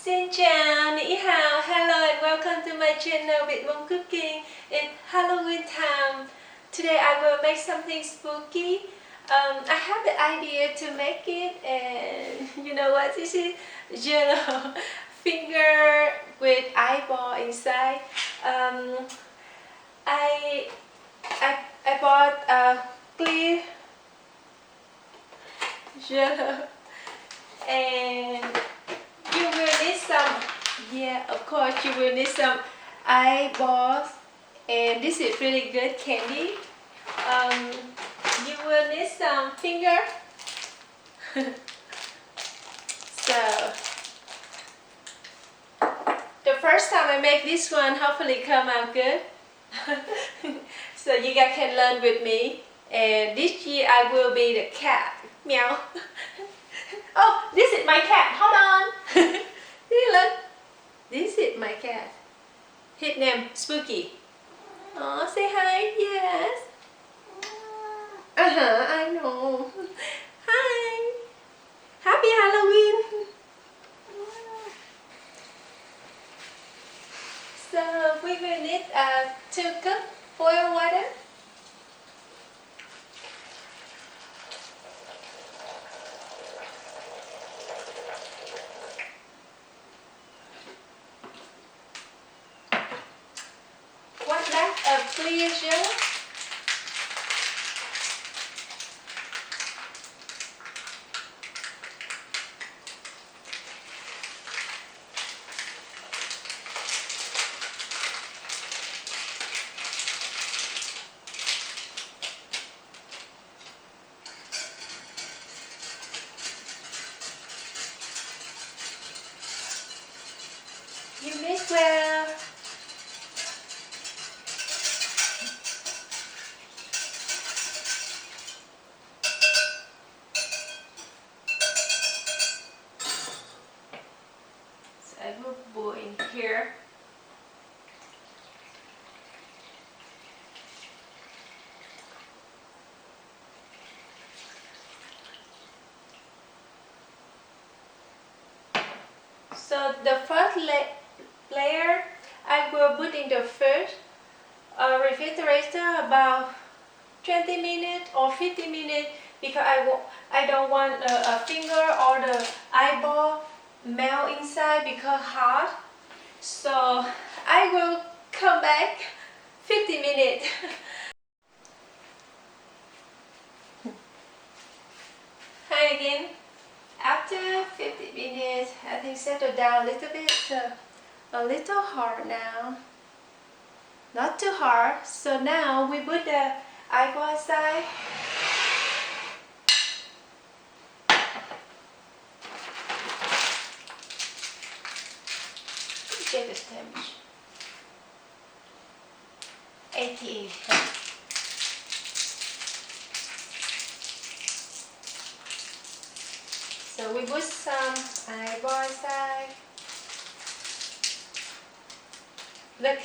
Xin chào, ni hao, hello and welcome to my channel with Mom Cooking. It's Halloween time. Today I will make something spooky. I have the idea to make it, and you know what this is? Jello finger with eyeball inside. Um, I, I bought a clear Jello, and you will need some, yeah, of course you will need some eyeballs, and this is really good candy. Um, you will need some finger. So the first time I make this one, hopefully come out good. So you guys can learn with me. And this year I will be the cat. Meow. Oh, this is my cat. Hold on. Look. This is my cat. His name Spooky. Oh, say hi. Yes. I know. Hi. Happy Halloween. So we will need 2 cups boiled water. One glass of clear Jello. You mix well. So I will boil in here. So the first layer I will put in the first refrigerator about 20 minutes or 50 minutes, because I don't want a finger or the eyeball melt inside because hot. So I will come back 50 minutes. Hi again. After 50 minutes, I think settle down a little bit. A little hard now. Not too hard. So now we put the eyeball aside. Get the sandwich. 88. So we put some eyeball aside. Look.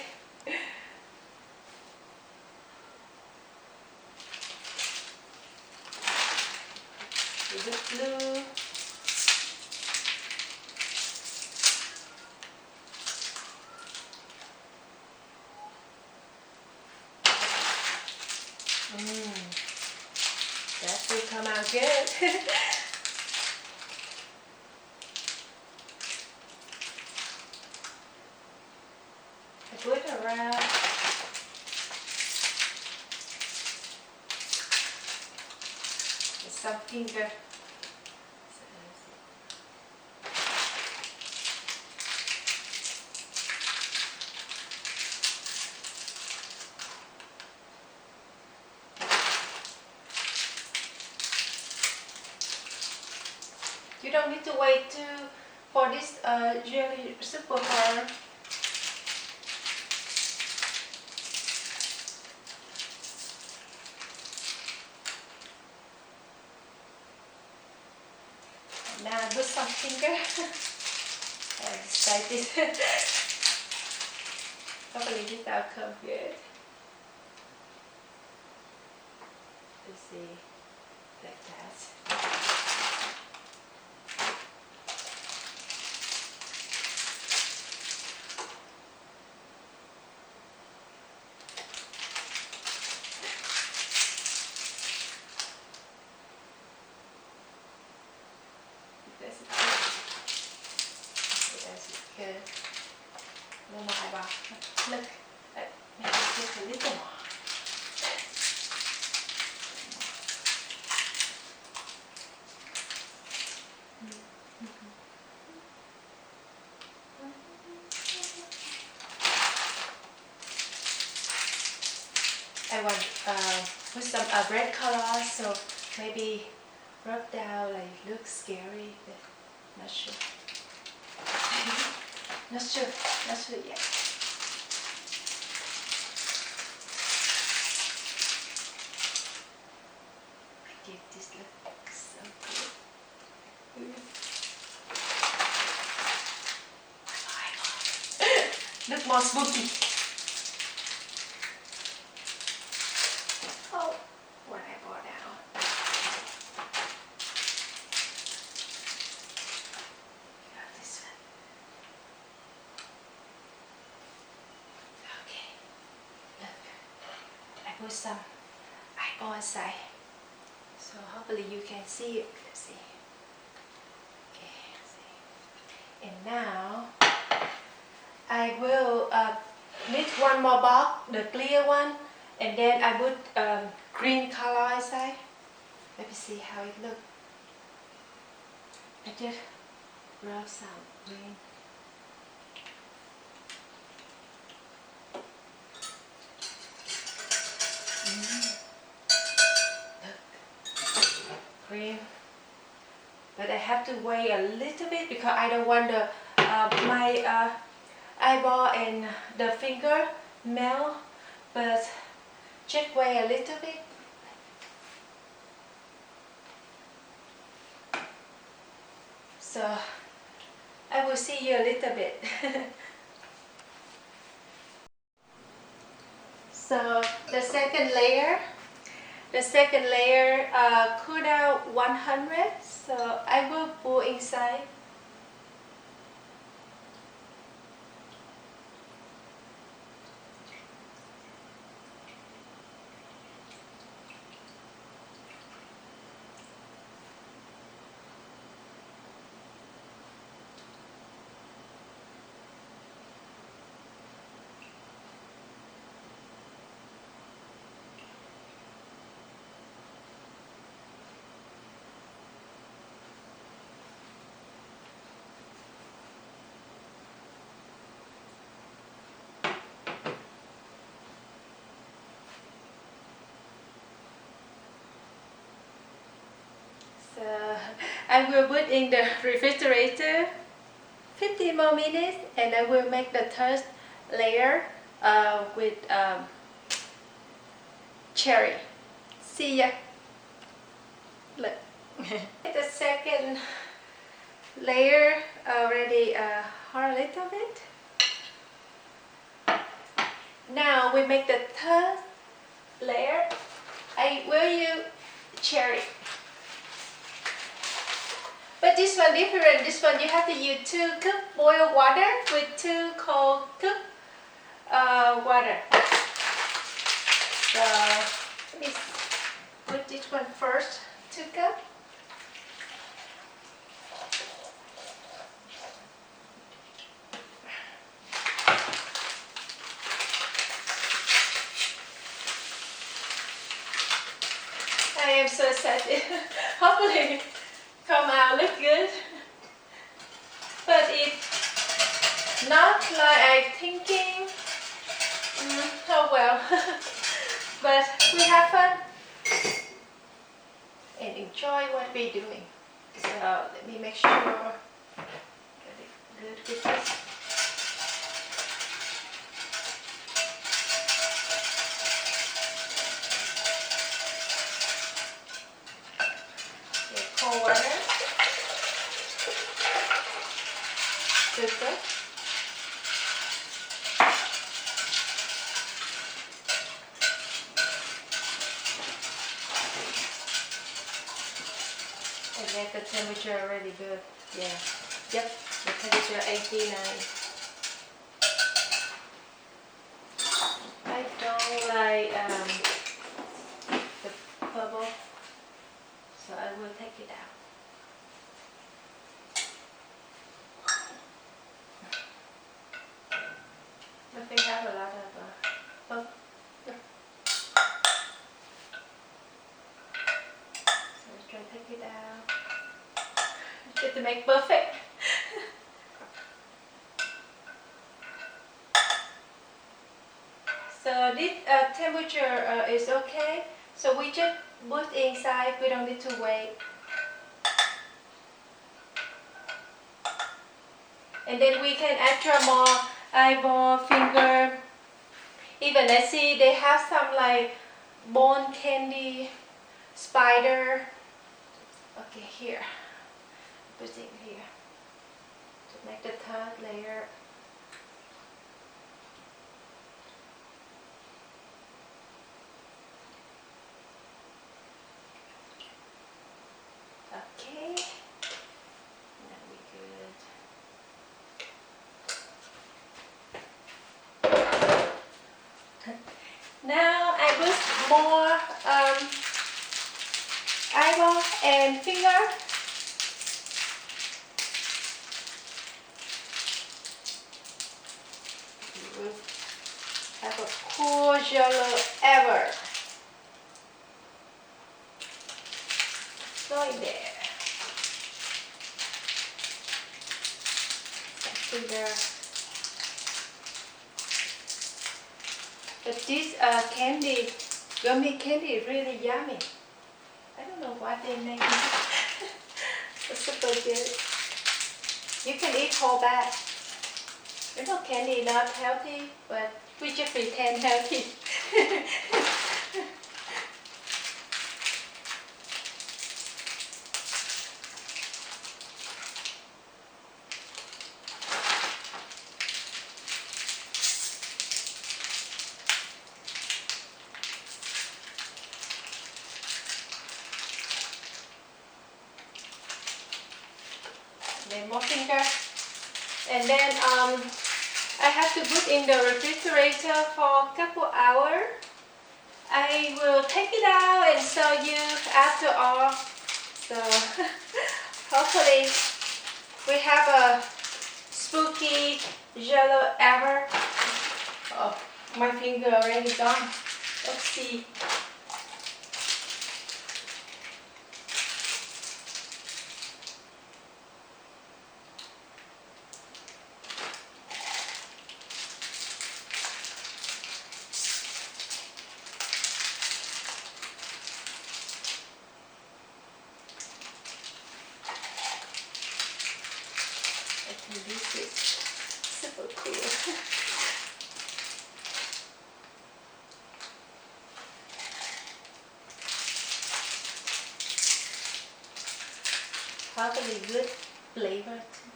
We put blue. That will come out good. I put around some finger. You don't need to wait for this jelly super hard. Now I put some finger. And like this. Hopefully this will come good. Let's see, like that. want put some red color, so maybe rub down like looks scary, but not sure. not sure yet. This looks so good. Look more spooky. Oh, what I bought now. Got this one. Okay, look. I put some eyeball inside, so hopefully you can see it. Let's see. Okay, see. And now I will mix one more box, the clear one, and then I put green color inside. Let me see how it looks. I just rub some green. Look, green. But I have to wait a little bit because I don't want the my eyeball and the finger melt. But just wait a little bit. So I will see you a little bit. So the second layer cool down 100. So I will put inside. So I will put in the refrigerator 15 more minutes, and I will make the third layer with cherry. See ya. Look. The second layer already hard a little bit. Now we make the third layer. I will use cherry. But this one different. This one you have to use 2 cups boiled water with 2 cold cup water. So let me put this one first. 2 cups. I am so excited. Hopefully come out look good. But it's not like I thinking. Oh well. But we have fun and enjoy what we're doing. So let me make sure get it good with this. Okay, cold water. Good. And then the temperature already good. Yeah. Yep. The temperature 89. I don't like the bubble, so I will take it out. Nothing have a lot of bubble. So let's try to take it out. Just to make perfect. So So this temperature is okay. So we just put inside. We don't need to wait. And then we can extra more eyeball, finger. Even I see they have some like bone candy, spider. Okay, here. Put it here to make the third layer. Okay, now we good. Now I put more eyeball and finger. We will have a cool Jello ever. Go in there. Finger. But this candy, gummy candy, really yummy. I don't know why they make it. It's super good. You can eat whole bag. You know candy not healthy, but we just pretend healthy. Then more finger. And then I have to put in the refrigerator for a couple hours. I will take it out and show you after all. So hopefully we have a spooky Jello ever. Oh, my finger already gone. Let's see. I think this is super cool. Probably good flavor too.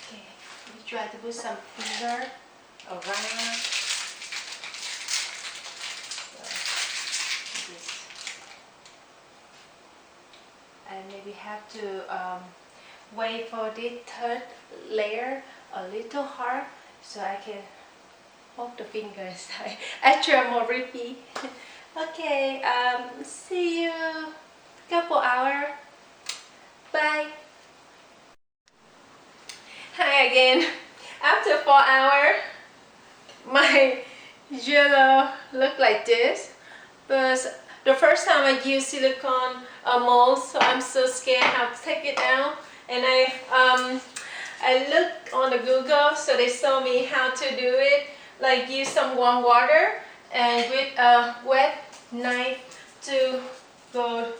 Okay, we try to put some finger around. So, this. I maybe have to wait for this third layer a little hard so I can hold the fingers. Extra more repeat. Okay, see you couple hours. Bye. Hi again. After 4 hours, my Jello look like this. But the first time I used silicone mold, so I'm so scared how to take it out. And I looked on the Google, so they showed me how to do it. Like use some warm water and with a wet knife to go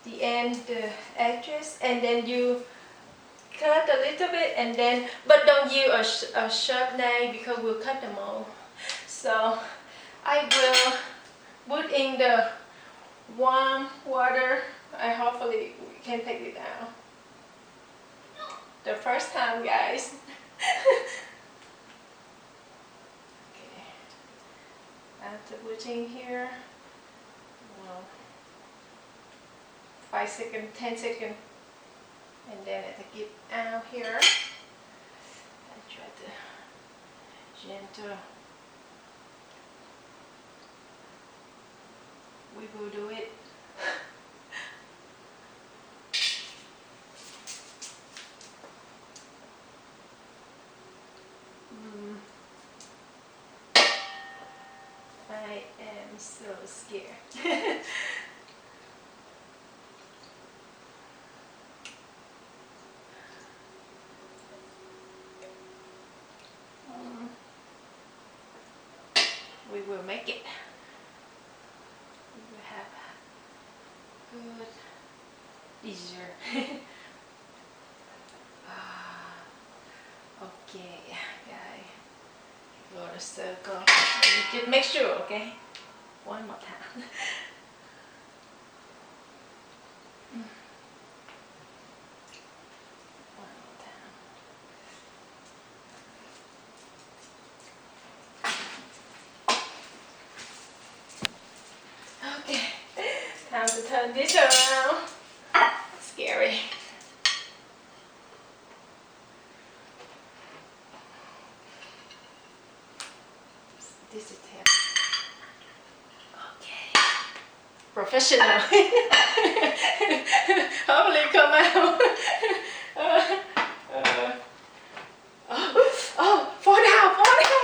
the end, the edges, and then you cut a little bit, and then but don't use a sharp knife because we'll cut the mold. So I will put in the warm water. I hopefully we can take it out. The first time, guys. Okay. After putting here, 5 seconds, 10 seconds, and then I take it out here. I try to gentle. We will do it. I am so scared. will make it. We have good, easier. Okay, guys, go to circle. You just make sure, okay? One more time. One more time. Okay, time to turn this around. Scary. This is him. Okay. Professional. Hopefully come out. Oh, fall down, fall down.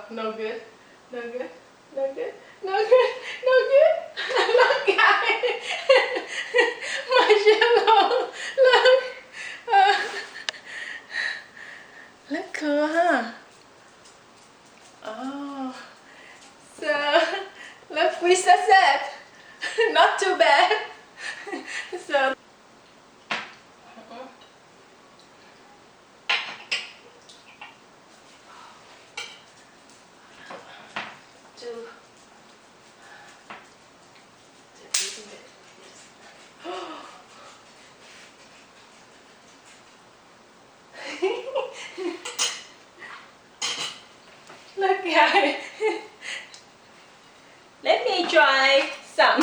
No good, no good, no good, no good, no good. Look, guys. My Jello. Look. Look cool, huh? Oh. So, look, we success. Not too bad. So. Look, guys. Let me try some.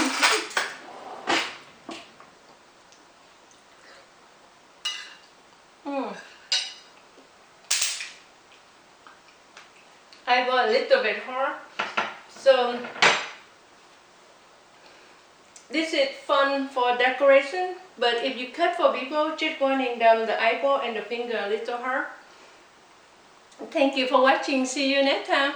I got a little bit hard, so this is fun for decoration, but if you cut for people, just running down the eyeball and the finger a little hard. Thank you for watching. See you next time.